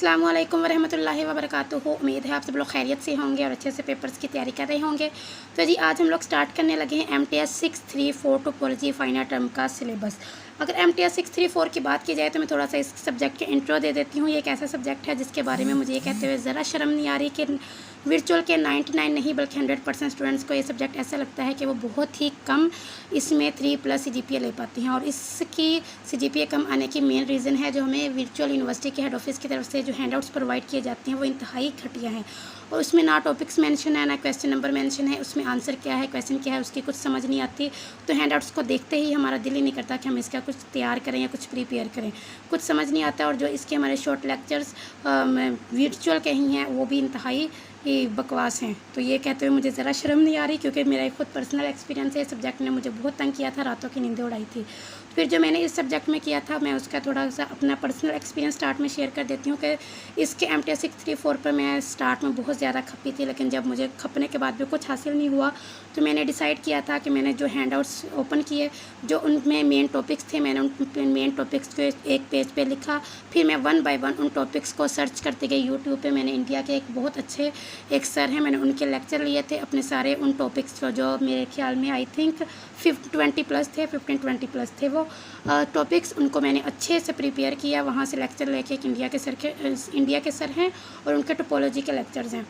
अस्सलामु अलैकुम वरहमतुल्लाहि वबरकातुहू। उम्मीद है आप सब लोग खैरियत से होंगे और अच्छे से पेपर्स की तैयारी कर रहे होंगे। तो जी आज हम लोग स्टार्ट करने लगे हैं MTS 634 टोपोलॉजी फाइनल टर्म का सिलेबस। अगर MTS 634 की बात की जाए तो मैं थोड़ा सा इस सब्जेक्ट के इंट्रो दे देती हूँ। ये एक ऐसा सब्जेक्ट है जिसके बारे में मुझे ये कहते हुए ज़रा शर्म नहीं आ रही कि वर्चुअल के 99 नहीं बल्कि 100% स्टूडेंट्स को ये सब्जेक्ट ऐसा लगता है कि वो बहुत ही कम इसमें 3+ CGPA ले पाती हैं। और इसकी CGPA कम आने की मेन रीज़न है जो हमें वर्चुअल यूनिवर्सिटी के हेड ऑफिस की तरफ से जो हैंडआउट्स प्रोवाइड किए जाते हैं वो इंतहाई घटिया हैं। और उसमें ना टॉपिक्स मेंशन है ना क्वेश्चन नंबर मेंशन है, उसमें आंसर क्या है क्वेश्चन क्या है उसकी कुछ समझ नहीं आती। तो हैंडआउट्स को देखते ही हमारा दिल ही नहीं करता कि हम इसका कुछ तैयार करें या कुछ प्रिपेयर करें, कुछ समझ नहीं आता। और जो इसके हमारे शॉर्ट लेक्चर्स वर्चुअल के ही हैं वो भी इंतहाई बकवास हैं। तो ये कहते हुए मुझे ज़रा शर्म नहीं आ रही क्योंकि मेरा खुद पर्सनल एक्सपीरियंस है। इस सब्जेक्ट ने मुझे बहुत तंग किया था, रातों की नींदें उड़ाई थी। फिर जो मैंने इस सब्जेक्ट में किया था मैं उसका थोड़ा सा अपना पर्सनल एक्सपीरियंस स्टार्ट में शेयर कर देती हूँ कि इसके MTS 634 पर मैं स्टार्ट में बहुत ज़्यादा खपी थी, लेकिन जब मुझे खपने के बाद भी कुछ हासिल नहीं हुआ तो मैंने डिसाइड किया था कि मैंने जो हैंडआउट्स ओपन किए जो उनमें मेन टॉपिक्स थे मैंने उन मेन टॉपिक्स को एक पेज पे लिखा। फिर मैं 1 बाय 1 उन टॉपिक्स को सर्च करते गई यूट्यूब पे। मैंने इंडिया के एक बहुत अच्छे एक सर हैं, मैंने उनके लेक्चर लिए थे अपने सारे उन टॉपिक्स को जो मेरे ख्याल में आई थिंक 15-20+ थे वो टॉपिक्स। उनको मैंने अच्छे से प्रिपेयर किया। वहाँ से लेक्चर लेके एक इंडिया के सर हैं और उनके टोपोलॉजी के लेक्चर्स हैं,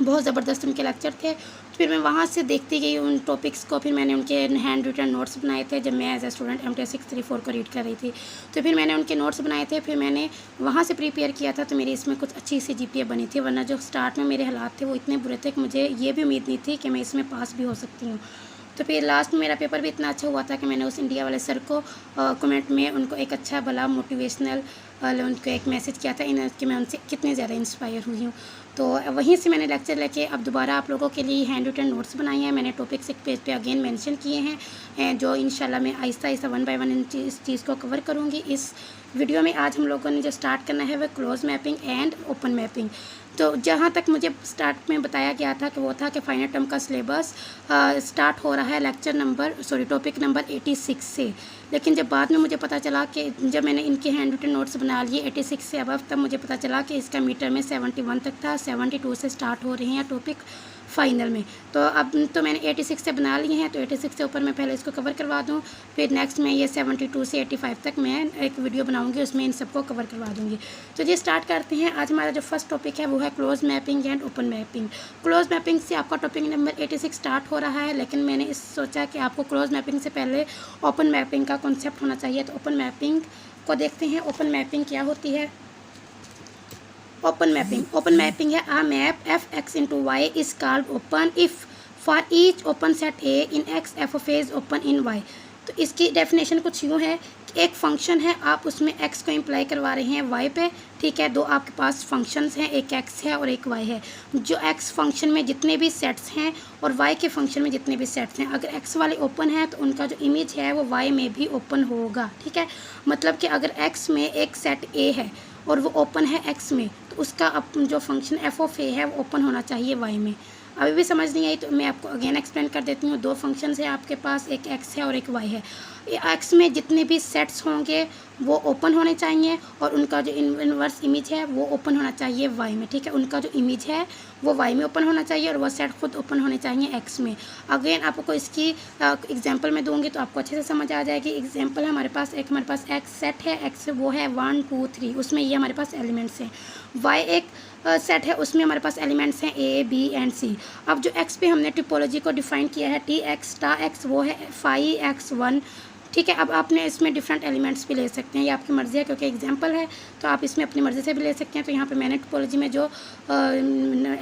बहुत ज़बरदस्त उनके लेक्चर थे। फिर मैं वहाँ से देखती गई उन टॉपिक्स को। फिर मैंने उनके हैंड रिटन नोट्स बनाए थे जब मैं एज ए स्टूडेंट MTS 634 को रीड कर रही थी। तो फिर मैंने उनके नोट्स बनाए थे, फिर मैंने वहाँ से प्रिपेयर किया था। तो मेरी इसमें कुछ अच्छी CGPA बनी थी, वरना जो स्टार्ट में मेरे हालात थे वो इतने बुरे थे कि मुझे ये भी उम्मीद नहीं थी कि मैं इसमें पास भी हो सकती हूँ। तो फिर लास्ट में मेरा पेपर भी इतना अच्छा हुआ था कि मैंने उस इंडिया वाले सर को कमेंट में उनको एक अच्छा भला मोटिवेशनल उनको एक मैसेज किया था कि मैं उनसे कितने ज़्यादा इंस्पायर हुई हूँ। तो वहीं से मैंने लेक्चर लेके अब दोबारा आप लोगों के लिए हैंड रिटन नोट्स बनाए हैं। मैंने टॉपिक्स एक पेज पे अगेन मेंशन किए हैं जो इंशाल्लाह मैं आहिस्ता आहिस्ता 1 बाय 1 इस चीज़ को कवर करूँगी। इस वीडियो में आज हम लोगों ने जो स्टार्ट करना है वह close mapping and open mapping. तो जहाँ तक मुझे स्टार्ट में बताया गया था कि वो था कि फाइनल टर्म का सिलेबस स्टार्ट हो रहा है टॉपिक नंबर 86 से। लेकिन जब बाद में मुझे पता चला कि जब मैंने इनके हैंड रिटन नोट्स बना लिए 86 से अबव, तब मुझे पता चला कि इसका मीटर में 71 तक था, 72 से स्टार्ट हो रहे हैं टॉपिक फाइनल में। तो अब तो मैंने 86 से बना लिए हैं, तो 86 से ऊपर मैं पहले इसको कवर करवा दूं, फिर नेक्स्ट में ये 72 से 85 तक मैं एक वीडियो बनाऊंगी, उसमें इन सबको कवर करवा दूंगी। तो ये स्टार्ट करते हैं। आज हमारा जो फर्स्ट टॉपिक है वो है close mapping and open mapping. Close mapping से आपका टॉपिक नंबर 86 स्टार्ट हो रहा है, लेकिन मैंने सोचा कि आपको क्लोज मैपिंग से पहले ओपन मैपिंग का कॉन्सेप्ट होना चाहिए। तो ओपन मैपिंग को देखते हैं। ओपन मैपिंग क्या होती है? ओपन मैपिंग है a map f(x) into y is called open if for each open set a in x f of a is open in y। तो इसकी डेफिनेशन कुछ यूँ है कि एक फंक्शन है, आप उसमें x को इम्प्लाई करवा रहे हैं y पे, ठीक है। दो आपके पास फंक्शंस हैं, एक x है और एक y है। जो x फंक्शन में जितने भी सेट्स हैं और y के फंक्शन में जितने भी सेट्स हैं, अगर x वाले ओपन है तो उनका जो इमेज है वो y में भी ओपन होगा, ठीक है। मतलब कि अगर x में एक सेट a है और वो ओपन है x में, तो उसका जो फंक्शन f ऑफ a है वो ओपन होना चाहिए y में। अभी भी समझ नहीं आई तो मैं आपको अगेन एक्सप्लेन कर देती हूँ। दो फंक्शंस हैं आपके पास, एक x है और एक y है। x में जितने भी सेट्स होंगे वो ओपन होने चाहिए और उनका जो इन्वर्स इमेज है वो ओपन होना चाहिए y में, ठीक है। उनका जो इमेज है वो y में ओपन होना चाहिए और वह सेट खुद ओपन होने चाहिए x में। अगेन आपको इसकी एग्जांपल में दूंगी तो आपको अच्छे से समझ आ जाएगी। एग्जांपल है हमारे पास x सेट है, x वो है 1 2 3, उसमें ये हमारे पास एलिमेंट्स हैं। y एक सेट है, उसमें हमारे पास एलिमेंट्स हैं a b एंड c। अब जो x पे हमने टिपोलॉजी को डिफाइन किया है T(x) वो है 5x1, ठीक है। अब आपने इसमें डिफरेंट एलिमेंट्स भी ले सकते हैं, ये आपकी मर्ज़ी है क्योंकि एग्जांपल है तो आप इसमें अपनी मर्ज़ी से भी ले सकते हैं। तो यहाँ पे मैंने टोपोलॉजी में जो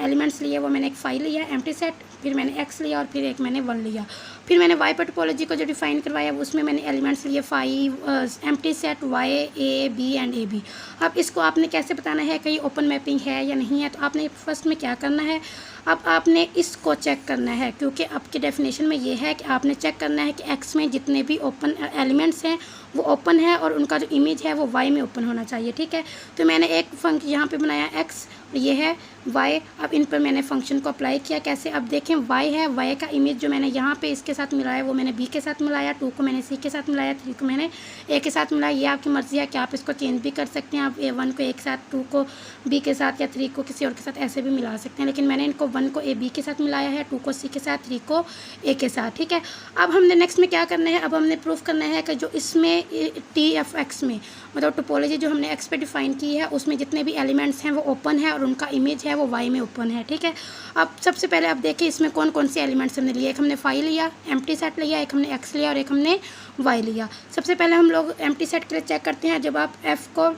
एलिमेंट्स लिए वो मैंने एक 5 लिया एम्प्टी सेट, फिर मैंने x लिया और फिर एक मैंने 1 लिया। फिर मैंने y पर टोपोलॉजी को जो डिफाइन करवाया उसमें मैंने एलिमेंट्स लिए 5 empty set y a b and a b। अब इसको आपने कैसे बताना है कि ओपन मैपिंग है या नहीं है, तो आपने फर्स्ट में क्या करना है, अब आपने इसको चेक करना है क्योंकि आपकी डेफिनेशन में ये है कि आपने चेक करना है कि x में जितने भी ओपन एलिमेंट्स हैं वो ओपन है और उनका जो इमेज है वो y में ओपन होना चाहिए, ठीक है। तो मैंने एक फंक्शन यहाँ पे बनाया x, ये है वाई। अब इन पर मैंने फंक्शन को अप्लाई किया कैसे, अब देखें वाई है, वाई का इमेज जो मैंने यहाँ पे इसके साथ मिलाया वो मैंने बी के साथ मिलाया, 2 को मैंने सी के साथ मिलाया, 3 को मैंने ए के साथ मिलाया। ये आपकी मर्ज़ी है कि आप इसको चेंज भी कर सकते हैं, आप 1 को ए के साथ, 2 को बी के साथ या 3 को किसी और के साथ ऐसे भी मिला सकते हैं, लेकिन मैंने इनको 1 को ए बी के साथ मिलाया है, 2 को सी के साथ, 3 को ए के साथ, ठीक है। अब हमने नेक्स्ट में क्या करना है, अब हमने प्रूफ करना है कि जो इसमें टी एफ एक्स में मतलब टोपोलॉजी जो हमने एक्स पे डिफाइन की है उसमें जितने भी एलिमेंट्स हैं वो ओपन है और उनका इमेज है वो वाई में ओपन है, ठीक है। अब सबसे पहले आप देखिए इसमें कौन कौन से एलिमेंट्स हमने लिए, एक हमने फाई लिया, एम्प्टी सेट लिया, एक हमने एक्स लिया और एक हमने वाई लिया। सबसे पहले हम लोग एम्प्टी सेट के लिए चेक करते हैं। जब आप एफ को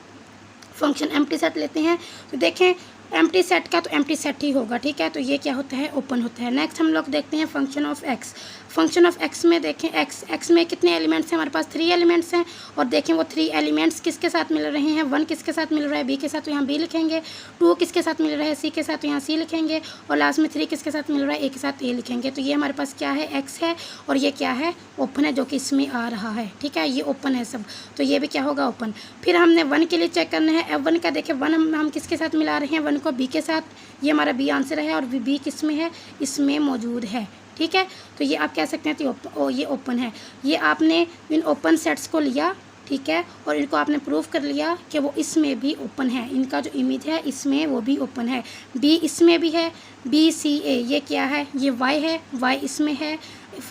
फंक्शन एम्प्टी सेट लेते हैं तो देखें एम्प्टी सेट का तो एम्प्टी सेट ही होगा, ठीक है, तो ये क्या होता है, ओपन होता है। नेक्स्ट हम लोग देखते हैं function of x. Function of x में देखें एक्स में कितने एलिमेंट्स हैं, हमारे पास 3 एलिमेंट्स हैं और देखें वो 3 एलिमेंट्स किसके साथ मिल रहे हैं, 1 किसके साथ मिल रहा है, बी के साथ, तो यहाँ बी लिखेंगे, 2 किसके साथ मिल रहा है, सी के साथ, तो यहाँ सी लिखेंगे और लास्ट में 3 किसके साथ मिल रहा है, ए के साथ ए लिखेंगे। तो ये हमारे पास क्या है, एक्स है और ये क्या है, ओपन है, जो कि इसमें आ रहा है, ठीक है, ये ओपन है सब, तो ये भी क्या होगा, ओपन। फिर हमने 1 के लिए चेक करना है, F1 का देखें 1 हम किसके साथ मिला रहे हैं, 1 को बी के साथ, ये हमारा बी आंसर है और बी किस में है, इसमें मौजूद है, ठीक है। तो ये आप कह सकते हैं तो ये ओपन है। ये आपने इन ओपन सेट्स को लिया, ठीक है, और इनको आपने प्रूव कर लिया कि वो इसमें भी ओपन है, इनका जो इमेज है इसमें वो भी ओपन है, बी इसमें भी है, बी सी ए ये क्या है, ये वाई है, वाई इसमें है,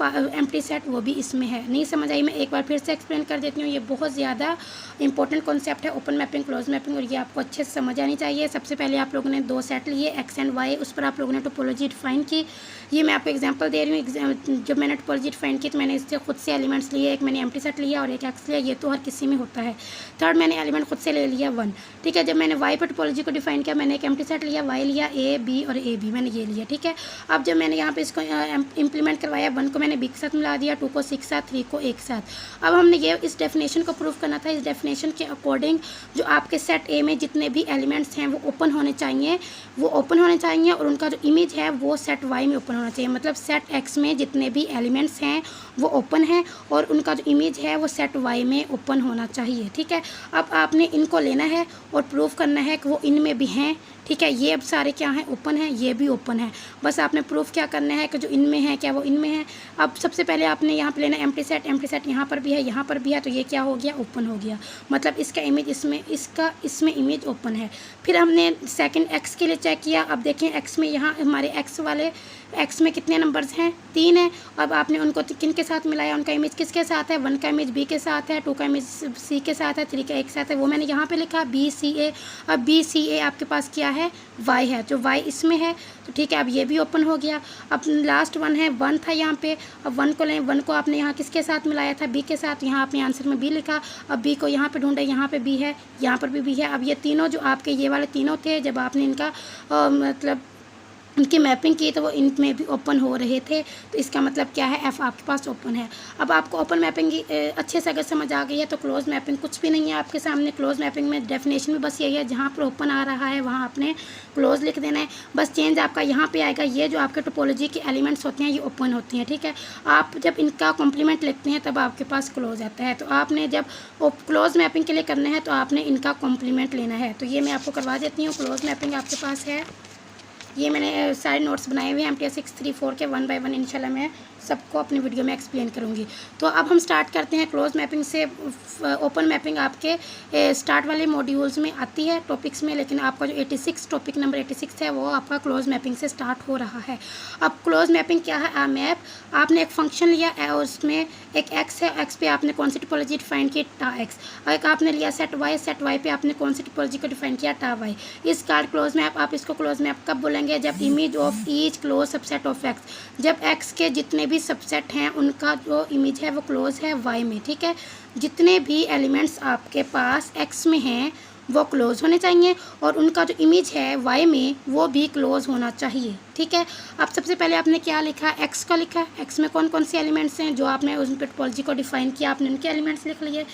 एम्प्टी सेट वो भी इसमें है। नहीं समझ आई, मैं एक बार फिर से एक्सप्लेन कर देती हूँ, ये बहुत ज़्यादा इंपॉर्टेंट कॉन्सेप्ट है, ओपन मैपिंग क्लोज मैपिंग, और ये आपको अच्छे से समझ आनी चाहिए। सबसे पहले आप लोगों ने 2 सेट लिए एक्स एंड वाई, उस पर आप लोगों ने टोपोलॉजी डिफाइन की। ये मैं आपको एग्जांपल दे रही हूँ, जब मैंने टोपोलॉजी डिफाइन की तो मैंने इससे खुद से एलिमेंट्स लिए, एक मैंने एम्प्टी सेट लिया और एक एक्स लिया, ये तो हर किसी में होता है। थर्ड मैंने एलिमेंट खुद से ले लिया 1, ठीक है। जब मैंने वाई पर टोपोलॉजी को डिफाइन किया मैंने एक एम्प्टी सेट लिया, वाई लिया, ए बी और ए बी मैंने ये लिया, ठीक है। अब जब मैंने यहाँ पे इसको इम्प्लीमेंट करवाया, 1 को मैंने बी के साथ मिला दिया, 2 को सी के साथ, 3 को एक साथ। अब हमने ये इस डेफिनेशन को प्रूव करना था। इस डेफिनेशन के अकॉर्डिंग जो आपके सेट ए में जितने भी एलिमेंट्स हैं वो ओपन होने चाहिए, वो ओपन होने चाहिए और उनका जो इमेज है वो सेट वाई में ओपन होना चाहिए। मतलब सेट एक्स में जितने भी एलिमेंट्स हैं वो ओपन है और उनका जो इमेज है वो सेट वाई में ओपन होना चाहिए, ठीक है। अब आपने इनको लेना है और प्रूव करना है कि वो इनमें भी हैं, ठीक है। ये अब सारे क्या हैं, ओपन है, ये भी ओपन है। बस आपने प्रूफ क्या करना है कि जो इनमें है क्या वो इनमें है। अब सबसे पहले आपने यहाँ पे लेना एम्प्टी सेट यहाँ पर भी है, यहाँ पर भी है, तो ये क्या हो गया, ओपन हो गया। मतलब इसका इमेज इसमें इमेज ओपन है। फिर हमने सेकंड एक्स के लिए चेक किया। अब देखें एक्स में यहाँ हमारे एक्स में कितने नंबर्स हैं, 3 हैं। अब आपने उनको किन के साथ मिलाया, उनका इमेज किसके साथ है, 1 का इमेज बी के साथ है, 2 का इमेज सी के साथ है, 3 का एक साथ है, वो मैंने यहाँ पे लिखा बी सी ए। अब बी सी ए आपके पास क्या है, वाई है, जो वाई इसमें है, तो ठीक है। अब ये भी ओपन हो गया। अब लास्ट 1 है, 1 था यहाँ पे, अब 1 को लें, 1 को आपने यहाँ किसके साथ मिलाया था, बी के साथ, यहाँ आपने आंसर में बी लिखा। अब बी को यहाँ पे ढूंढे, यहाँ पे बी है, यहाँ पर भी बी है। अब ये तीनों जो आपके ये वाले तीनों थे, जब आपने इनका मतलब उनकी मैपिंग की तो वो इनमें भी ओपन हो रहे थे, तो इसका मतलब क्या है, एफ़ आपके पास ओपन है। अब आपको ओपन मैपिंग अच्छे से अगर समझ आ गई है तो क्लोज मैपिंग कुछ भी नहीं है आपके सामने। क्लोज मैपिंग में डेफिनेशन में बस यही है, जहाँ पर ओपन आ रहा है वहाँ आपने क्लोज लिख देना है। बस चेंज आपका यहाँ पे आएगा, ये जो आपके टोपोलॉजी के एलिमेंट्स होते हैं ये ओपन होते हैं, ठीक है। आप जब इनका कॉम्प्लीमेंट लिखते हैं तब आपके पास क्लोज आता है। तो आपने जब क्लोज मैपिंग के लिए करना है तो आपने इनका कॉम्प्लीमेंट लेना है। तो ये मैं आपको करवा देती हूँ। क्लोज मैपिंग आपके पास है, ये मैंने सारे नोट्स बनाए हुए हैं MTS 634 के 1 बाय 1 इंशाल्लाह मैं सबको अपनी वीडियो में एक्सप्लेन करूँगी। तो अब हम स्टार्ट करते हैं क्लोज मैपिंग से। ओपन मैपिंग आपके स्टार्ट वाले मॉड्यूल्स में आती है टॉपिक्स में, लेकिन आपका जो 86 टॉपिक नंबर 86 है वो आपका क्लोज मैपिंग से स्टार्ट हो रहा है। अब क्लोज मैपिंग क्या है, मैप आपने एक फंक्शन लिया है और उसमें एक एक्स है, एक्स पे आपने कौन सी टोपोलॉजी डिफाइन की, टा एक्स। एक आपने लिया सेट वाई पे आपने कौन सी टोपोलॉजी को डिफाइन किया, टा वाई। इस कार्ड क्लोज मैप आप इसको क्लोज मैप कब बोलेंगे, जब image of each close subset of x, जब एक्स के जितने भी सबसेट हैं उनका जो इमेज है वो क्लोज है वाई में, ठीक है। जितने भी एलिमेंट्स आपके पास एक्स में हैं वो क्लोज होने चाहिए और उनका जो इमेज है वाई में वो भी क्लोज होना चाहिए, ठीक है। अब सबसे पहले आपने क्या लिखा, एक्स का लिखा। एक्स में कौन कौन से एलिमेंट्स हैं जो आपने उस टोपोलॉजी को डिफाइन किया, आपने उनके एलिमेंट्स लिख लिए।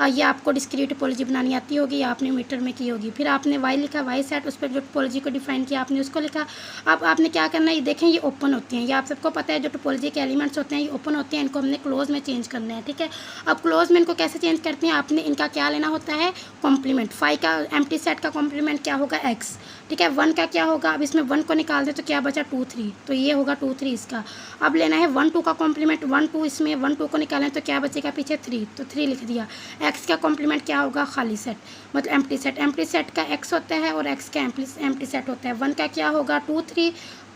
ये आपको डिस्क्रीट टोपोलॉजी बनानी आती होगी या आपने मीटर में की होगी। फिर आपने वाई लिखा, वाई सेट, उस पर जो टोपोलॉजी को डिफाइन किया आपने उसको लिखा। अब आपने क्या करना है, ये देखें ये ओपन होते हैं, ये आप सबको पता है जो टोपोलॉजी के एलिमेंट्स होते हैं ये ओपन होते हैं, इनको हमने क्लोज में चेंज करना है, ठीक है। अब क्लोज में इनको कैसे चेंज करते हैं, आपने इनका क्या लेना होता है, कॉम्प्लीमेंट। फाई का इसका एम्प्टी सेट का कॉम्प्लीमेंट क्या होगा x, ठीक है। 1 का क्या होगा, अब इसमें 1 को निकाल दे तो क्या बचा 2 3, तो ये होगा 2 3 इसका। अब लेना है 1 2 का कॉम्प्लीमेंट, 1 2 इसमें 1 2 को निकालें तो क्या बचेगा पीछे 3, तो 3 लिख दिया। x का कॉम्प्लीमेंट क्या होगा, खाली सेट मतलब एम्प्टी सेट। एम्प्टी सेट का x होता है और x का एम्प्टी सेट होता है। 1 का क्या होगा 2 3,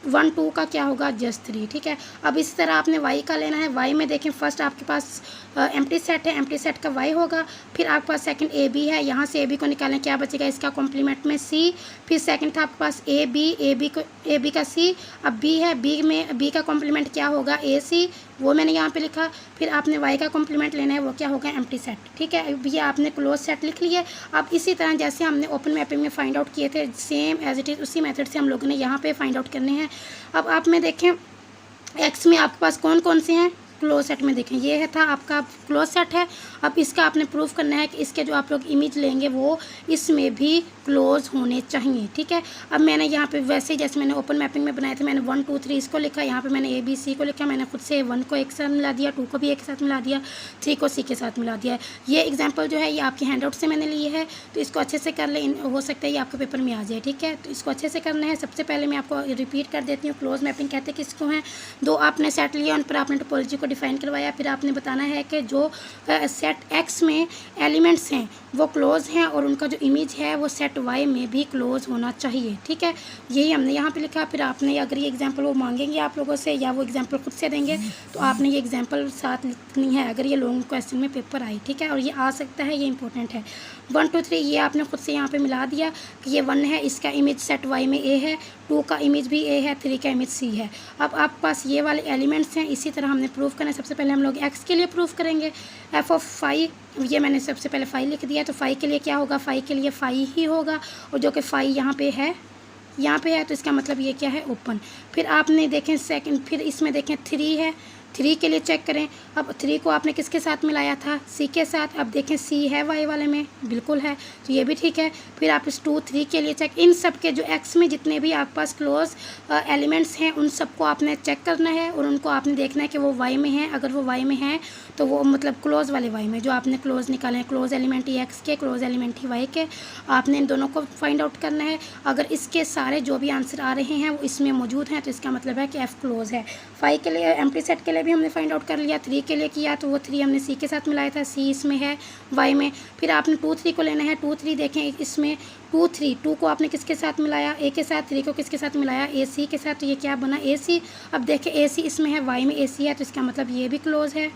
1 2 का क्या होगा जस्ट 3, ठीक है। अब इसी तरह आपने y का लेना है। y में देखें फर्स्ट आपके पास एम्प्टी सेट है, एम्प्टी सेट का y होगा, फिर आपके पास सेकंड ए बी है, यहाँ से ए बी को निकालें क्या बचेगा इसका कॉम्प्लीमेंट में c, फिर सेकंड था आपके पास ए बी का c, अब b है, b में b का कॉम्प्लीमेंट क्या होगा ए सी, वो मैंने यहाँ पे लिखा। फिर आपने y का कॉम्प्लीमेंट लेना है, वो क्या होगा एम्प्टी सेट, ठीक है। अब ये आपने क्लोज सेट लिख लिया। अब इसी तरह जैसे हमने ओपन मैपिंग में फाइंड आउट किए थे, सेम एज इट इज़ उसी मेथड से हम लोगों ने यहाँ पे फाइंड आउट करने हैं। अब आप में देखें एक्स में आपके पास कौन कौन से हैं, क्लोज सेट में देखें ये है था आपका क्लोज सेट है। अब इसका आपने प्रूफ करना है कि इसके जो आप लोग इमेज लेंगे वो इसमें भी क्लोज होने चाहिए, ठीक है। अब मैंने यहाँ पे वैसे ही जैसे मैंने ओपन मैपिंग में बनाए थे, मैंने 1 2 3 इसको लिखा, यहाँ पे मैंने ए बी सी को लिखा, मैंने खुद से 1 को एक साथ मिला दिया, 2 को भी एक साथ मिला दिया, 3 को सी के साथ मिला दिया। ये एग्जाम्पल जो है ये आपके हैंड आउट से मैंने लिए है, तो इसको अच्छे से कर ले, हो सकता है ये आपके पेपर में आ जाए, ठीक है। तो इसको अच्छे से करना है। सबसे पहले मैं आपको रिपीट कर देती हूँ, क्लोज मैपिंग कहते हैं किसको हैं, दो आपने सेट लिया, उन पर आपने टोपोलॉजी को डिफाइन करवाया, फिर आपने बताना है कि जो सेट एक्स में एलिमेंट्स हैं वो क्लोज हैं और उनका जो इमेज है वो सेट वाई में भी क्लोज होना चाहिए, ठीक है। यही हमने यहाँ पे लिखा। फिर आपने अगर ये एग्जांपल वो मांगेंगे आप लोगों से या वो एग्जांपल खुद से देंगे तो आपने ये एग्जांपल साथ लिखनी है अगर ये लॉन्ग क्वेश्चन में पेपर आई, ठीक है। और ये आ सकता है, ये इंपॉर्टेंट है। 1 2 3 ये आपने खुद से यहाँ पे मिला दिया कि ये 1 है, इसका इमेज सेट वाई में ए है, 2 का इमेज भी ए है, 3 का इमेज सी है। अब आपके पास ये वाले एलिमेंट्स हैं, इसी तरह हमने प्रूफ करना है। सबसे पहले हम लोग एक्स के लिए प्रूफ करेंगे, एफ ऑफ फाई, ये मैंने सबसे पहले फाई लिख दिया, तो फाई के लिए क्या होगा, फाई के लिए फाई ही होगा, और जो कि फाई यहाँ पे है तो इसका मतलब ये क्या है ओपन। फिर आपने देखें सेकंड, फिर इसमें देखें 3 है, 3 के लिए चेक करें। अब 3 को आपने किसके साथ मिलाया था, सी के साथ। अब देखें सी है वाई वाले में, बिल्कुल है, तो ये भी ठीक है। फिर आप इस 2 3 के लिए चेक, इन सब के जो एक्स में जितने भी आपके पास क्लोज एलिमेंट्स हैं उन सबको आपने चेक करना है और उनको आपने देखना है कि वो वाई में हैं। अगर वो वाई में हैं तो वो मतलब क्लोज वाले वाई में, जो आपने क्लोज निकाले हैं, क्लोज एलिमेंट ही एक्स के, क्लोज एलिमेंट ही वाई के, आपने इन दोनों को फाइंड आउट करना है। अगर इसके सारे जो भी आंसर आ रहे हैं वो इसमें मौजूद हैं तो इसका मतलब है कि एफ क्लोज है। फाई के लिए एम्प्टी सेट के लिए भी हमने फाइंड आउट कर लिया। 3 के लिए किया तो वो 3 हमने सी के साथ मिलाया था, सी इसमें है वाई में। फिर आपने 2 3 को लेना है, 2 3 देखें इसमें 2 3, 2 को आपने किसके साथ मिलाया, ए के साथ, 3 को किसके साथ मिलाया, ए सी के साथ, तो ये क्या बना ए सी। अब देखें ए सी इसमें है, वाई में ए सी है, तो इसका मतलब ये भी क्लोज है,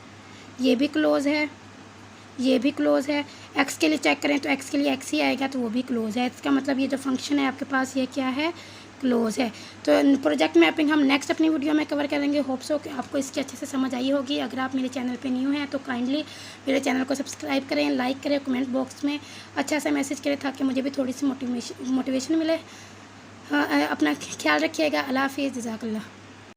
ये भी क्लोज है, ये भी क्लोज है। एक्स के लिए चेक करें तो एक्स के लिए एक्स ही आएगा, तो वो भी क्लोज है। इसका मतलब ये जो फंक्शन है आपके पास ये क्या है, क्लोज है। तो प्रोजेक्ट मैपिंग हम नेक्स्ट अपनी वीडियो में कवर करेंगे। होप सो कि आपको इसकी अच्छे से समझ आई होगी। अगर आप मेरे चैनल पे न्यू हैं तो काइंडली मेरे चैनल को सब्सक्राइब करें, लाइक करें, कमेंट बॉक्स में अच्छा सा मैसेज करें ताकि मुझे भी थोड़ी सी मोटिवेशन मिले। हाँ, अपना ख्याल रखिएगा। अल्लाह हाफिज़, जज़ाकल्लाह।